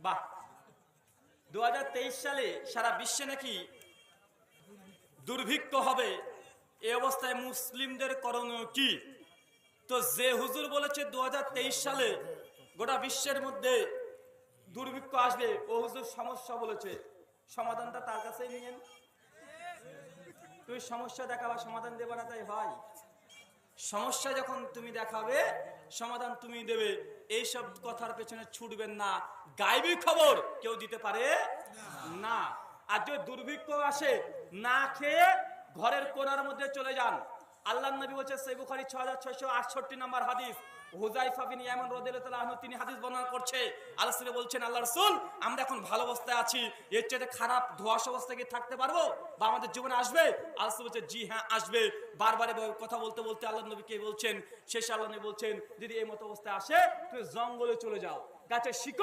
বাহ, 2023 সালে সারা বিশ্বে নাকি দুর্ভিক্ষ হবে। এই অবস্থায় মুসলিমদের করণীয় কি? তো যে হুজুর বলেছে 2023 সালে গোটা বিশ্বের মধ্যে দুর্ভিক্ষ আসবে, ও হুজুর সমস্যা বলেছে, সমাধানটা তার কাছেই নিয়েন। তুই সমস্যা দেখাবা, সমাধান দেবে না, তাই হয়? সমস্যা যখন তুমি দেখাবে, সমাধান তুমি দেবে। এইসব কথার পেছনে ছুটবেন না। গায়েবী খবর কেউ দিতে পারে না। আর যদি দুর্ভিক্ষ আসে, না খেয়ে ঘরের কোণার মধ্যে চলে যান। আল্লাহর নবী বলেছে, সহিহ বুখারী 6668 নম্বর হাদিস, হুযায়ফা বিন ইয়ামান রাদিয়াল্লাহু তাআলা আনহু তিনি হাদিস বর্ণনা করছে। আল্লাহ রাসূল বলছেন, আল্লাহ রাসূল, আমরা এখন ভালো অবস্থায় আছি, এর চেয়ে খারাপ ধোঁয়াশা অবস্থায় কি থাকতে পারবো বা আমাদের জীবনে আসবে? আল্লাহ রাসূল বলছে, জি হ্যাঁ আসবে। বারবার কথা বলতে বলতে আল্লাহ নবী কে বলছেন, শেষে আল্লাহ নবী বলছেন, যদি এই মতো অবস্থায় আসে তুমি জঙ্গলে চলে যাও, গাছের শিকড়